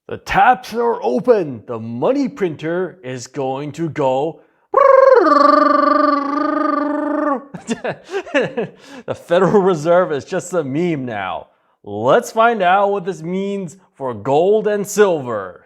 The taps are open. The money printer is going to go. The Federal Reserve is just a meme now. Let's find out what this means for gold and silver.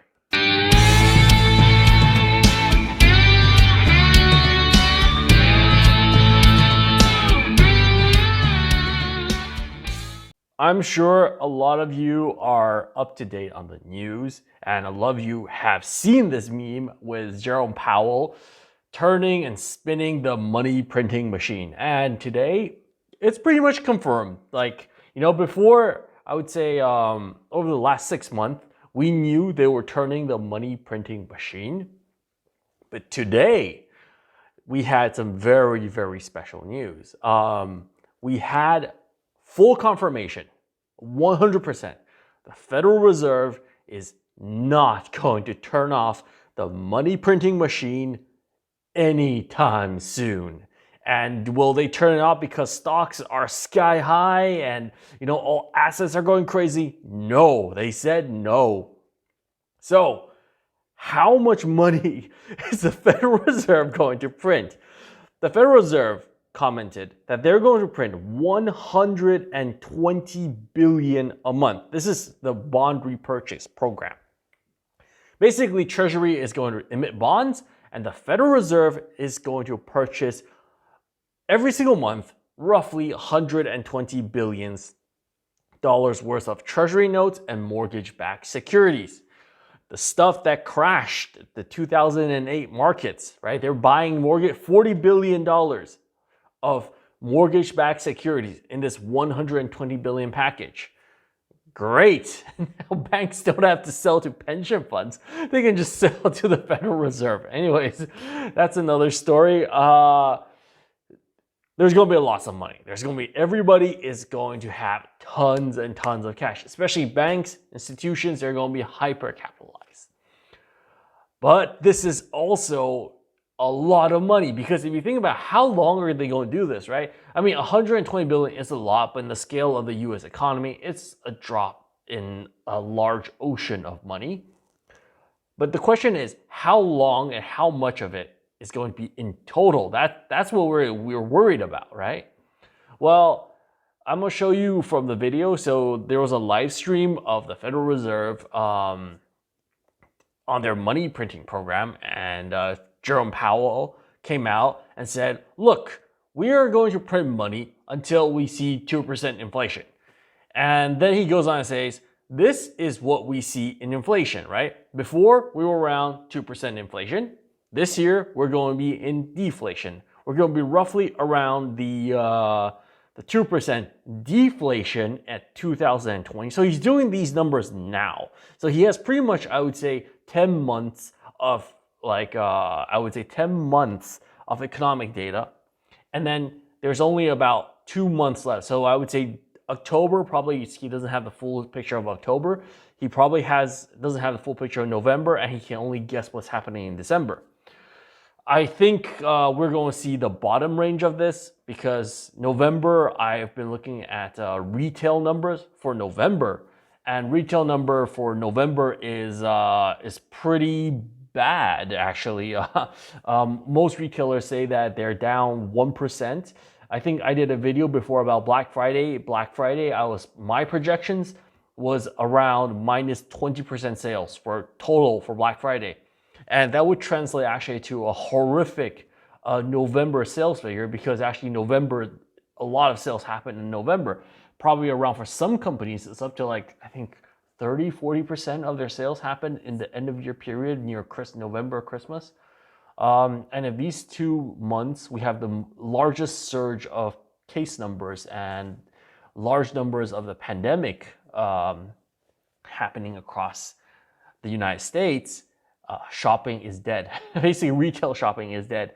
I'm sure a lot of you are up to date on the news, and a lot of you have seen this meme with Jerome Powell turning and spinning the money printing machine. And today, it's pretty much confirmed. Before, I would say over the last 6 months, we knew they were turning the money printing machine. But today, we had some very, very special news. We had full confirmation, 100%. The Federal Reserve is not going to turn off the money printing machine anytime soon. And will they turn it off because stocks are sky high and all assets are going crazy? No, they said no. So, how much money is the Federal Reserve going to print? The Federal Reserve commented that they're going to print 120 billion a month. This is the bond repurchase program. Basically, Treasury is going to emit bonds, and the Federal Reserve is going to purchase every single month roughly $120 billion worth of Treasury notes and mortgage-backed securities. The stuff that crashed the 2008 markets, right? They're buying $40 billion of mortgage-backed securities in this 120 billion package. Great. Now banks don't have to sell to pension funds. They can just sell to the Federal Reserve. Anyways, that's another story. There's going to be lots of money. Everybody is going to have tons and tons of cash, especially banks, institutions. They're going to be hyper capitalized. But this is also a lot of money, because if you think about how long are they going to do this, right? I mean, 120 billion is a lot, but in the scale of the US economy, it's a drop in a large ocean of money. But the question is, how long and how much of it is going to be in total? That's what we're worried about, right? Well, I'm going to show you from the video. So there was a live stream of the Federal Reserve on their money printing program, and Jerome Powell came out and said, look, we are going to print money until we see 2% inflation. And then he goes on and says, this is what we see in inflation, right? Before, we were around 2% inflation. This year, we're going to be in deflation. We're going to be roughly around the 2% deflation at 2020. So he's doing these numbers now. So he has pretty much, I would say, 10 months of 10 months of economic data. And then there's only about 2 months left. So I would say October, probably he doesn't have the full picture of October. He probably doesn't have the full picture of November, and he can only guess what's happening in December. I think we're going to see the bottom range of this, because November, I've been looking at retail numbers for November, and retail number for November is pretty bad, actually. Most retailers say that they're down 1%. I think I did a video before about Black Friday. My projections was around minus 20% sales for total for Black Friday. And that would translate actually to a horrific November sales figure, because actually November, a lot of sales happen in November. Probably around, for some companies, it's up to I think 30-40% of their sales happen in the end of year period near November, Christmas. And in these 2 months, we have the largest surge of case numbers and large numbers of the pandemic happening across the United States. Shopping is dead. Basically, retail shopping is dead.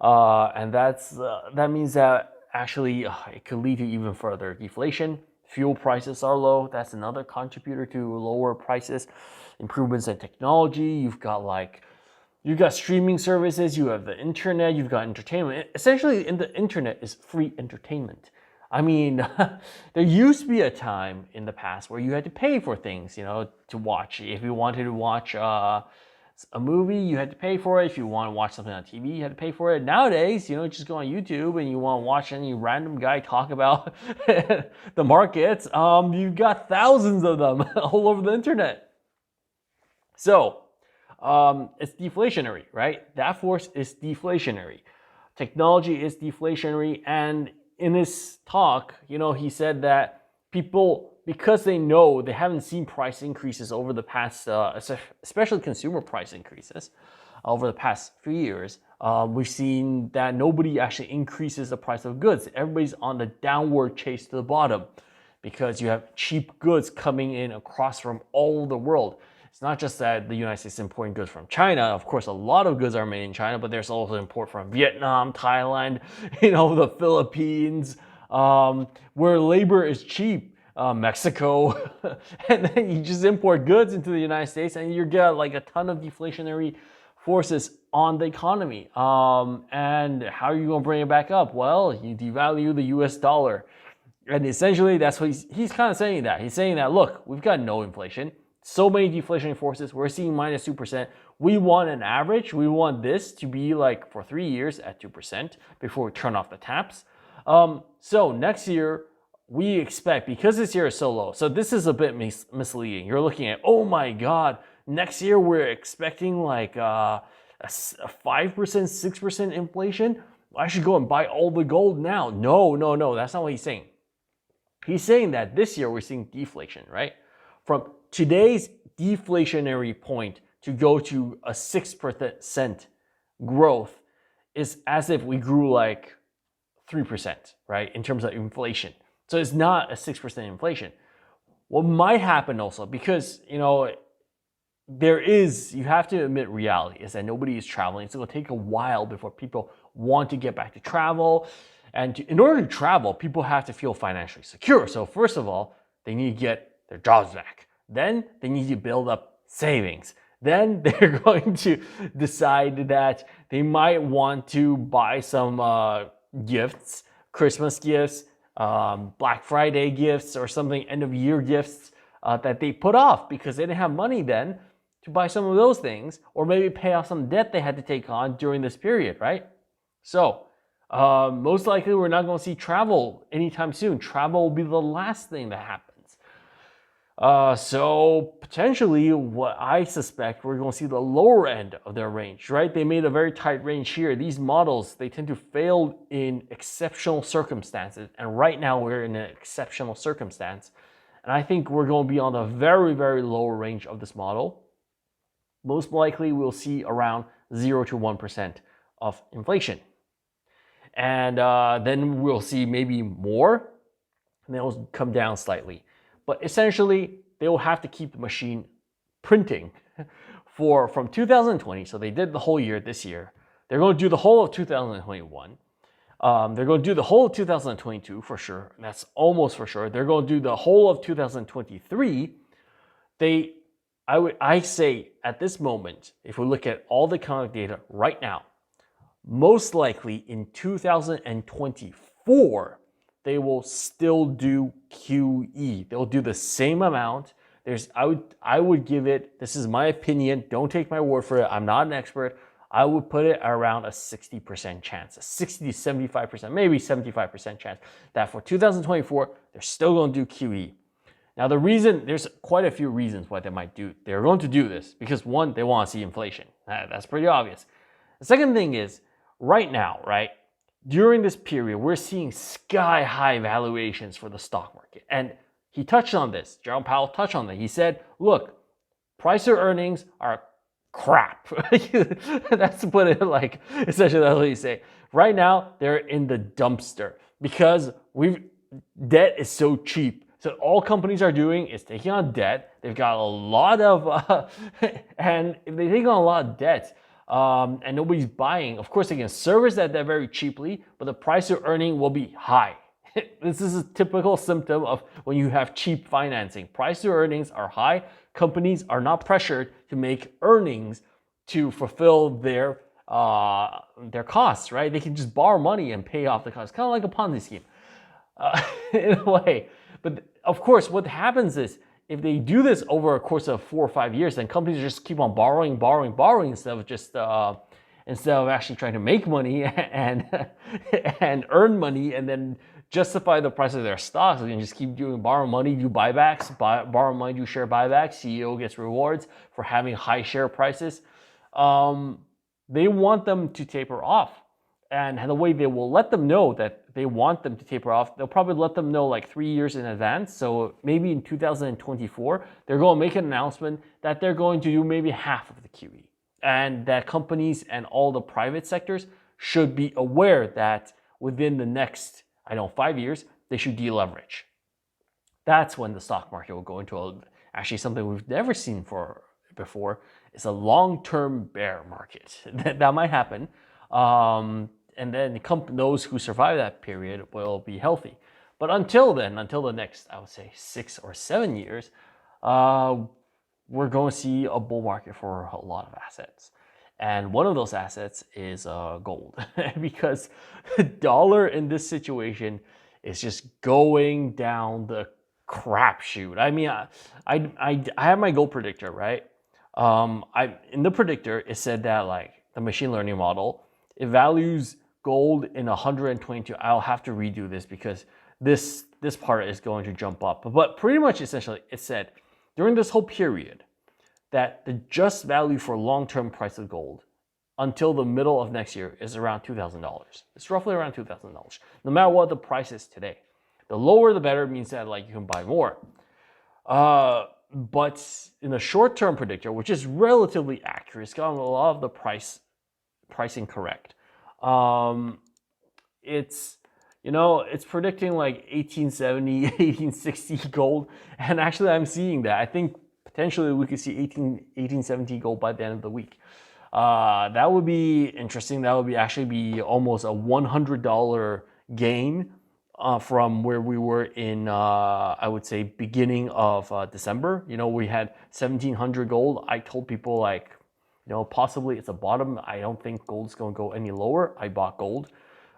And that means that actually it could lead to even further deflation. Fuel prices are low. That's another contributor to lower prices. Improvements in technology. You've got streaming services. You have the internet. You've got entertainment. Essentially, in the internet is free entertainment. I mean, there used to be a time in the past where you had to pay for things, to watch. If you wanted to watch a movie, you had to pay for it. If you want to watch something on TV, you had to pay for it. Nowadays, just go on YouTube and you want to watch any random guy talk about the markets. You've got thousands of them all over the internet. So it's deflationary, right? That force is deflationary. Technology is deflationary. And in his talk, he said that people, because they know they haven't seen price increases over the past, especially consumer price increases over the past few years, we've seen that nobody actually increases the price of goods. Everybody's on the downward chase to the bottom because you have cheap goods coming in across from all over the world. It's not just that the United States is importing goods from China. Of course, a lot of goods are made in China, but there's also import from Vietnam, Thailand, the Philippines, where labor is cheap, Mexico. And then you just import goods into the United States and you get like a ton of deflationary forces on the economy. And how are you going to bring it back up? Well, you devalue the US dollar. And essentially, that's what he's kind of saying that. He's saying that, look, we've got no inflation. So many deflationary forces. We're seeing minus 2%. We want an average. We want this to be like for 3 years at 2% before we turn off the taps. So next year, we expect, because this year is so low, so this is a bit misleading. You're looking at, oh my God, next year we're expecting like a 5%, 6% inflation. I should go and buy all the gold now. No, that's not what he's saying. He's saying that this year we're seeing deflation, right? From today's deflationary point to go to a 6% growth is as if we grew like 3%, right? In terms of inflation. So it's not a 6% inflation. What might happen also, because, you have to admit reality is that nobody is traveling. It's going to take a while before people want to get back to travel. And in order to travel, people have to feel financially secure. So first of all, they need to get their jobs back. Then they need to build up savings. Then they're going to decide that they might want to buy some gifts, Christmas gifts, Black Friday gifts, or something, end of year gifts that they put off because they didn't have money then to buy some of those things, or maybe pay off some debt they had to take on during this period, right? So most likely we're not going to see travel anytime soon. Travel will be the last thing that happens. So potentially what I suspect we're going to see the lower end of their range, right? They made a very tight range here. These models, they tend to fail in exceptional circumstances. And right now we're in an exceptional circumstance. And I think we're going to be on the very, very lower range of this model. Most likely we'll see around 0 to 1% of inflation. And then we'll see maybe more, and then it'll come down slightly. But essentially, they will have to keep the machine printing from 2020. So they did the whole year this year. They're going to do the whole of 2021. They're going to do the whole of 2022 for sure. That's almost for sure. They're going to do the whole of 2023. I say at this moment, if we look at all the economic data right now, most likely in 2024, they will still do QE. They'll do the same amount. I would give it, this is my opinion, don't take my word for it, I'm not an expert, I would put it around a 60% chance, a 60 to 75%, maybe 75% chance that for 2024, they're still going to do QE. Now the reason, there's quite a few reasons why they're going to do this, because one, they want to see inflation. That's pretty obvious. The second thing is, right now, right, during this period, we're seeing sky-high valuations for the stock market. And he touched on this. Jerome Powell touched on that. He said, look, price to earnings are crap. That's to put it like, essentially that's what he said. Right now, they're in the dumpster because debt is so cheap. So all companies are doing is taking on debt. They've got a lot of, and if they take on a lot of debt, and nobody's buying, of course they can service that debt very cheaply, but the price to earning will be high. This is a typical symptom of when you have cheap financing. Price to earnings are high. Companies are not pressured to make earnings to fulfill their costs, right? They can just borrow money and pay off the costs, kind of like a Ponzi scheme. in a way. But of course, what happens is if they do this over a course of 4 or 5 years, then companies just keep on borrowing instead of actually trying to make money and and earn money and then justify the price of their stocks. They can just keep doing borrow money, do buybacks, borrow money, do share buybacks. CEO gets rewards for having high share prices. They want them to taper off. And the way they will let them know that they want them to taper off, they'll probably let them know like 3 years in advance. So maybe in 2024, they're going to make an announcement that they're going to do maybe half of the QE. And that companies and all the private sectors should be aware that within the next, 5 years, they should deleverage. That's when the stock market will go into actually something we've never seen before. It's a long-term bear market. That might happen. And then those who survive that period will be healthy. But until then, until the next, I would say 6 or 7 years, we're going to see a bull market for a lot of assets. And one of those assets is gold, because the dollar in this situation is just going down the crapshoot. I mean, I have my gold predictor, right? In the predictor, it said that like the machine learning model, it values gold in 122. I'll have to redo this because this part is going to jump up. But pretty much essentially it said during this whole period that the just value for long-term price of gold until the middle of next year is around $2,000. It's roughly around $2,000, no matter what the price is today. The lower the better means that like you can buy more. But in the short-term predictor, which is relatively accurate, it's gotten a lot of the pricing correct. It's predicting like 1870, 1860 gold, and actually I'm seeing that. I think potentially we could see 1870 gold by the end of the week. That would be interesting. That would actually be almost a $100 gain from where we were in, I would say, beginning of December. We had 1700 gold. I told people like, possibly it's a bottom. I don't think gold's going to go any lower. I bought gold.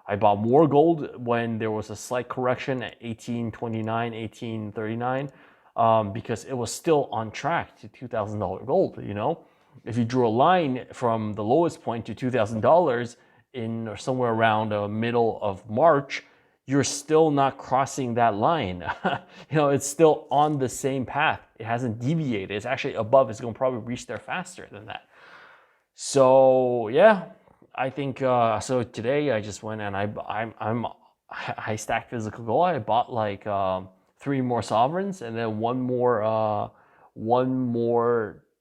I bought more gold when there was a slight correction at 1829, 1839, because it was still on track to $2,000 gold. If you drew a line from the lowest point to $2,000 in or somewhere around the middle of March, you're still not crossing that line. It's still on the same path. It hasn't deviated. It's actually above. It's going to probably reach there faster than that. So yeah, I think so. Today I just went and I stacked physical gold. I bought like 3 more sovereigns and then one more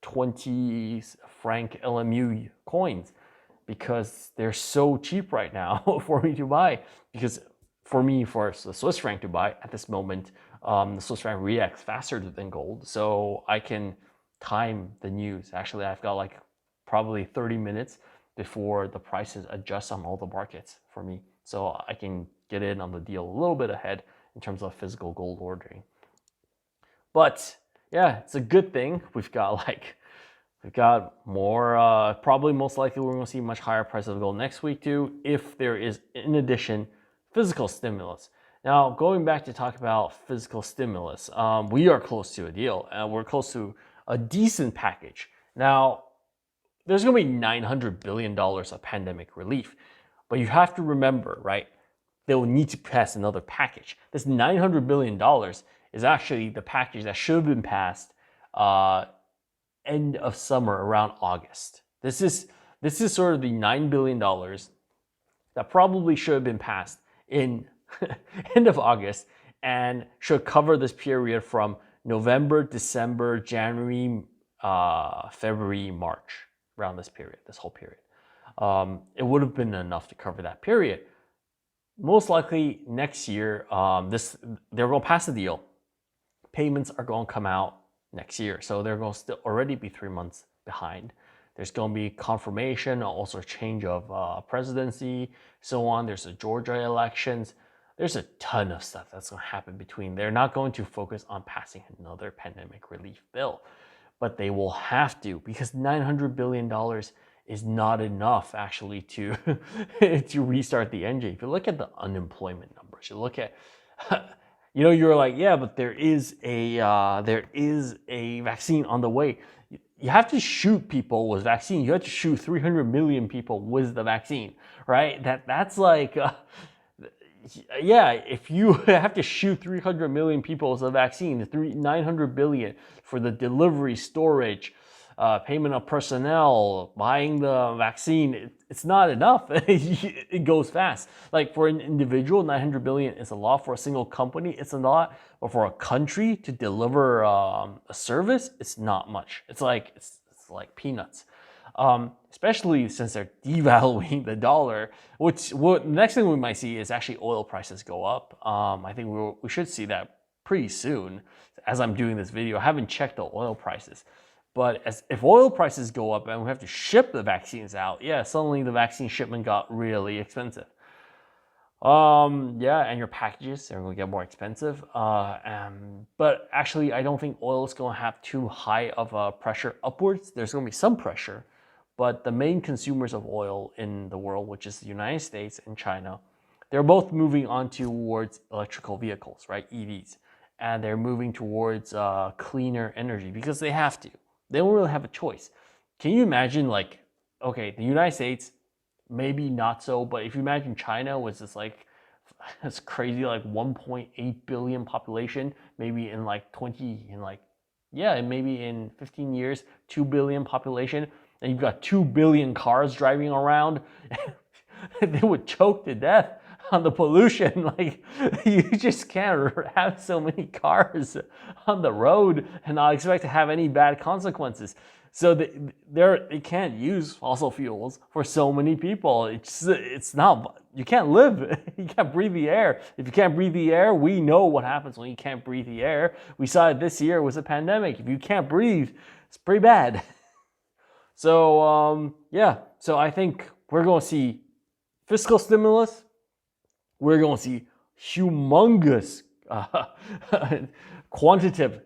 20 franc LMU coins, because they're so cheap right now for me to buy. Because for the Swiss franc to buy at this moment, the Swiss franc reacts faster than gold, so I can time the news. Actually, I've got like probably 30 minutes before the prices adjust on all the markets for me, so I can get in on the deal a little bit ahead in terms of physical gold ordering. But yeah, it's a good thing. We've got more, probably most likely we're going to see much higher price of gold next week too, if there is, in addition, fiscal stimulus. Now, going back to talk about fiscal stimulus, we are close to a deal, and we're close to a decent package. Now, there's going to be $900 billion of pandemic relief, but you have to remember, right, they will need to pass another package. This $900 billion is actually the package that should have been passed end of summer, around August. This is sort of the $9 billion that probably should have been passed in end of August and should cover this period from November, December, January, February, March, around this whole period. It would have been enough to cover that period. Most likely next year, they're going to pass the deal. Payments are going to come out next year, so they're going to still already be 3 months behind. There's going to be confirmation, also change of presidency, so on. There's the Georgia elections. There's a ton of stuff that's going to happen between. They're not going to focus on passing another pandemic relief bill, but they will have to, because $900 billion is not enough actually to to restart the engine. If you look at the unemployment numbers, you look at You're like, yeah, but there is a vaccine on the way. You have to shoot people with vaccine. You have to shoot 300 million people with the vaccine, right? That's like, yeah, if you have to shoot 300 million people with a vaccine, 900 billion for the delivery, storage, payment of personnel, buying the vaccine, it's not enough. It goes fast. Like for an individual, 900 billion is a lot. For a single company, it's a lot. But for a country to deliver a service, it's not much. It's like peanuts. Especially since they're devaluing the dollar. What next thing we might see is actually oil prices go up. I think we should see that pretty soon. As I'm doing this video, I haven't checked the oil prices. But if oil prices go up and we have to ship the vaccines out, yeah, suddenly the vaccine shipment got really expensive. Yeah, and your packages are going to get more expensive. But actually, I don't think oil is going to have too high of a pressure upwards. There's going to be some pressure, but the main consumers of oil in the world, which is the United States and China, they're both moving on towards electrical vehicles, right? EVs. And they're moving towards cleaner energy because they have to. They don't really have a choice. Can you imagine, like, okay, the United States, maybe not so, but if you imagine China was this like, it's crazy, like 1.8 billion population, maybe in like maybe in 15 years, 2 billion population, and you've got 2 billion cars driving around, they would choke to death on the pollution. Like, you just can't have so many cars on the road and not expect to have any bad consequences. So they can't use fossil fuels for so many people. It's not, you can't live. You can't breathe the air. If you can't breathe the air, we know what happens when you can't breathe the air. We saw it this year with a pandemic. If you can't breathe, it's pretty bad. So yeah, so I think we're going to see fiscal stimulus. We're going to see humongous quantitative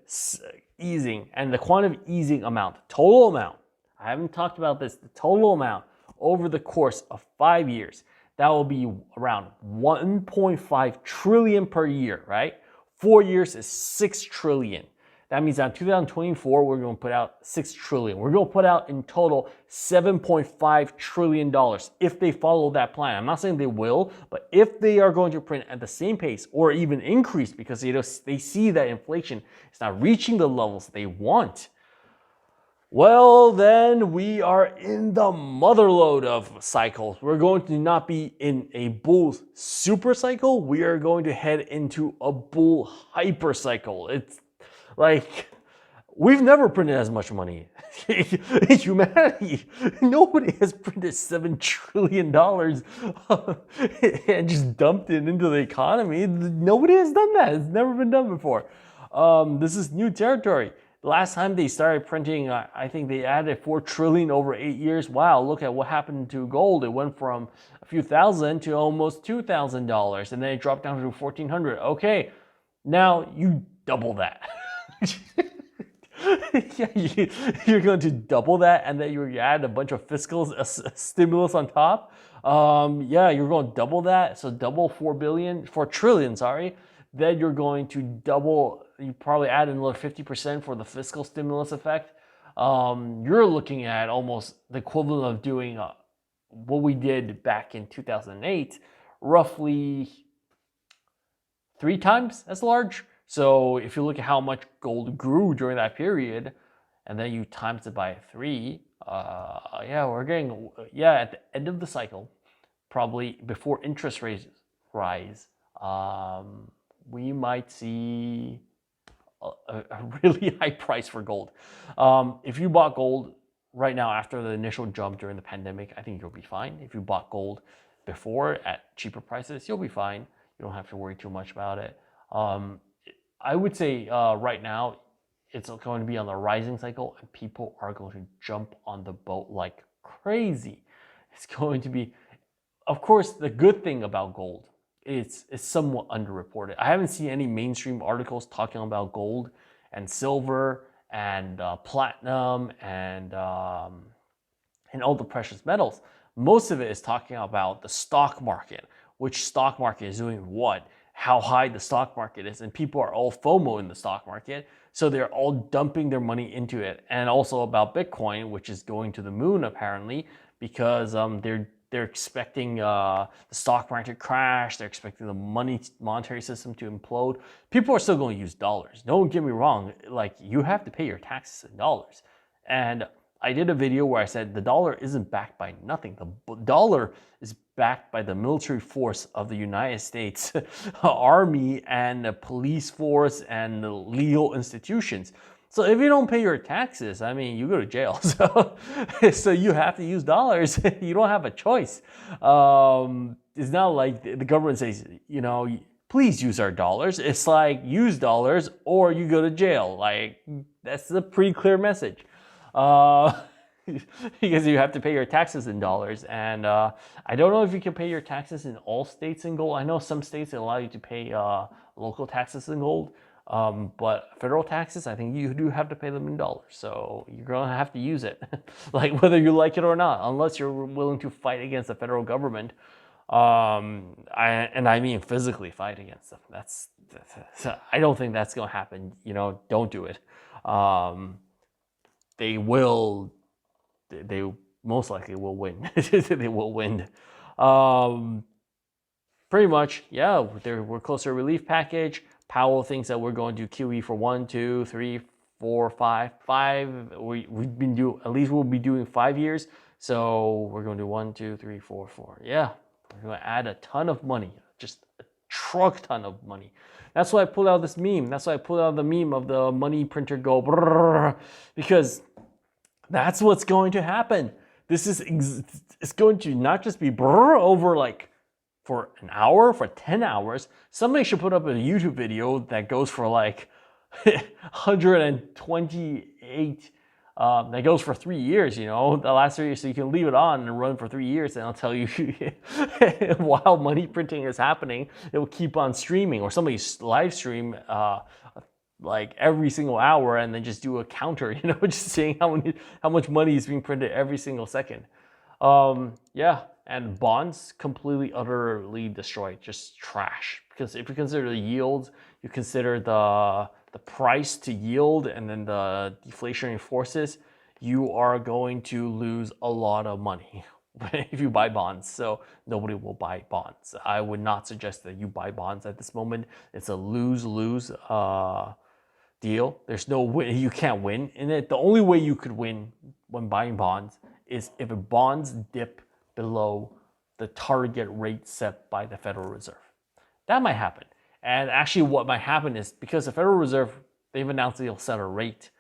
easing, and the quantitative easing amount, total amount, I haven't talked about this, the total amount over the course of 5 years, that will be around 1.5 trillion per year, right? 4 years is 6 trillion. That means that in 2024, we're going to put out 6 trillion. We're going to put out in total $7.5 trillion if they follow that plan. I'm not saying they will, but if they are going to print at the same pace or even increase because they see that inflation is not reaching the levels they want, well, then we are in the motherload of cycles. We're going to not be in a bull super cycle. We are going to head into a bull hyper cycle. It's like, we've never printed as much money. Humanity, nobody has printed $7 trillion and just dumped it into the economy. Nobody has done that. It's never been done before. This is new territory. The last time they started printing, I think they added 4 trillion over 8 years. Wow, look at what happened to gold. It went from a few thousand to almost $2,000, and then it dropped down to 1,400. Okay, now you double that. Yeah, you're going to double that, and then you add a bunch of fiscal stimulus on top. Yeah, you're going to double that. So double 4 trillion, sorry. Then you're going to double, you probably add another 50% for the fiscal stimulus effect. You're looking at almost the equivalent of doing what we did back in 2008, roughly 3 times as large. So if you look at how much gold grew during that period, and then you times it by 3, yeah, we're getting, yeah, at the end of the cycle, probably before interest rates rise, we might see a really high price for gold. If you bought gold right now after the initial jump during the pandemic, I think you'll be fine. If you bought gold before at cheaper prices, you'll be fine. You don't have to worry too much about it. I would say right now it's going to be on the rising cycle, and people are going to jump on the boat like crazy. It's going to be, of course, the good thing about gold is it's somewhat underreported. I haven't seen any mainstream articles talking about gold and silver and platinum and all the precious metals. Most of it is talking about the stock market, which stock market is doing what, how high the stock market is, and people are all FOMO in the stock market, so they're all dumping their money into it. And also about Bitcoin, which is going to the moon apparently, because they're expecting the stock market to crash. They're expecting the monetary system to implode. People are still going to use dollars. Don't get me wrong. Like, you have to pay your taxes in dollars. And I did a video where I said the dollar isn't backed by nothing. The dollar is backed by the military force of the United States Army and the police force and the legal institutions. So if you don't pay your taxes, I mean, you go to jail. So you have to use dollars. You don't have a choice. It's not like the government says, you know, please use our dollars. It's like, use dollars or you go to jail. Like, that's a pretty clear message. Because you have to pay your taxes in dollars. And I don't know if you can pay your taxes in all states in gold. I know some states allow you to pay local taxes in gold. But federal taxes, I think you do have to pay them in dollars. So you're going to have to use it, like whether you like it or not, unless you're willing to fight against the federal government. I mean physically fight against them. I don't think that's going to happen. You know, don't do it. They most likely will win. They will win. Pretty much, yeah, we're close to a relief package. Powell thinks that we're going to do QE for 1, 2, 3, 4, 5. We've been doing, at least we'll be doing 5 years. So we're going to do 1, 2, 3, 4, 4. Yeah, we're going to add a ton of money, just a truck ton of money. That's why I pulled out this meme. That's why I pulled out the meme of the money printer go brrr, because that's what's going to happen. This is it's going to not just be brrr over like for an hour, for 10 hours. Somebody should put up a YouTube video that goes for like 128, that goes for 3 years, you know, the last 3 years. So you can leave it on and run for 3 years, and I'll tell you while money printing is happening, it will keep on streaming, or somebody live stream like every single hour and then just do a counter, you know, just saying how much money is being printed every single second. Yeah. And bonds completely, utterly destroyed, just trash. Because if you consider the yield, you consider the price to yield, and then the deflationary forces, you are going to lose a lot of money if you buy bonds. So nobody will buy bonds. I would not suggest that you buy bonds at this moment. It's a lose-lose deal. There's no way, you can't win in it. The only way you could win when buying bonds is if bonds dip below the target rate set by the Federal Reserve. That might happen. And actually what might happen is, because the Federal Reserve, they've announced they'll set a rate.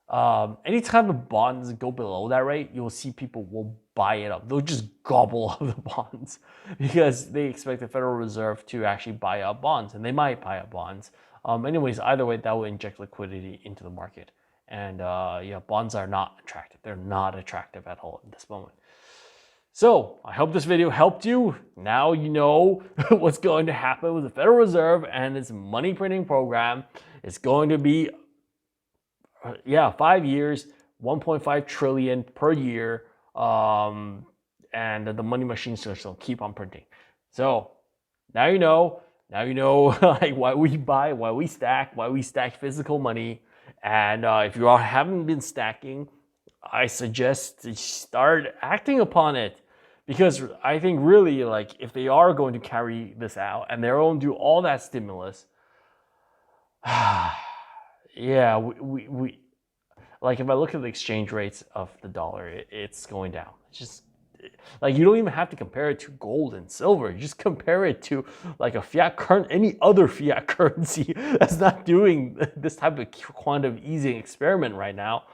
Anytime the bonds go below that rate, you'll see people will buy it up. They'll just gobble up the bonds because they expect the Federal Reserve to actually buy up bonds, and they might buy up bonds. Anyways, either way, that will inject liquidity into the market. And yeah, bonds are not attractive. They're not attractive at all at this moment. So I hope this video helped you. Now you know what's going to happen with the Federal Reserve and its money printing program. It's going to be, 5 years, 1.5 trillion per year, and the money machines just will keep on printing. So now you know. Now you know like why we buy, why we stack physical money. And if you haven't been stacking, I suggest to start acting upon it. Because I think really, like, if they are going to carry this out and they're going to do all that stimulus, yeah, we like, if I look at the exchange rates of the dollar, it's going down. It's just like, you don't even have to compare it to gold and silver. You just compare it to like a fiat currency, any other fiat currency that's not doing this type of quantitative easing experiment right now.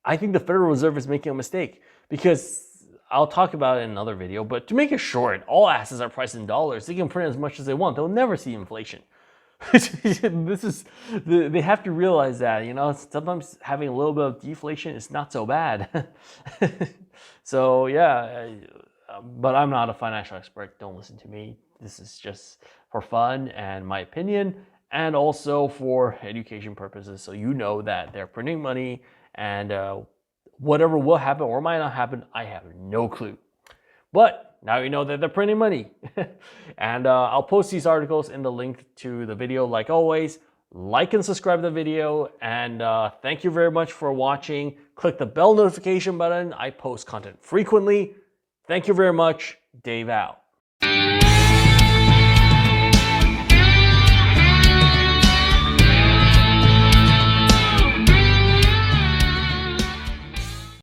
I think the Federal Reserve is making a mistake, because I'll talk about it in another video, but to make it short, all assets are priced in dollars. They can print as much as they want. They'll never see inflation. They have to realize that, you know, sometimes having a little bit of deflation is not so bad. So yeah, but I'm not a financial expert. Don't listen to me. This is just for fun and my opinion, and also for education purposes. So you know that they're printing money, and whatever will happen or might not happen, I have no clue. But Now you know that they're printing money. And I'll post these articles in the link to the video like always. Like and subscribe to the video, and thank you very much for watching. Click the bell notification button. I post content frequently. Thank you very much. Dave out.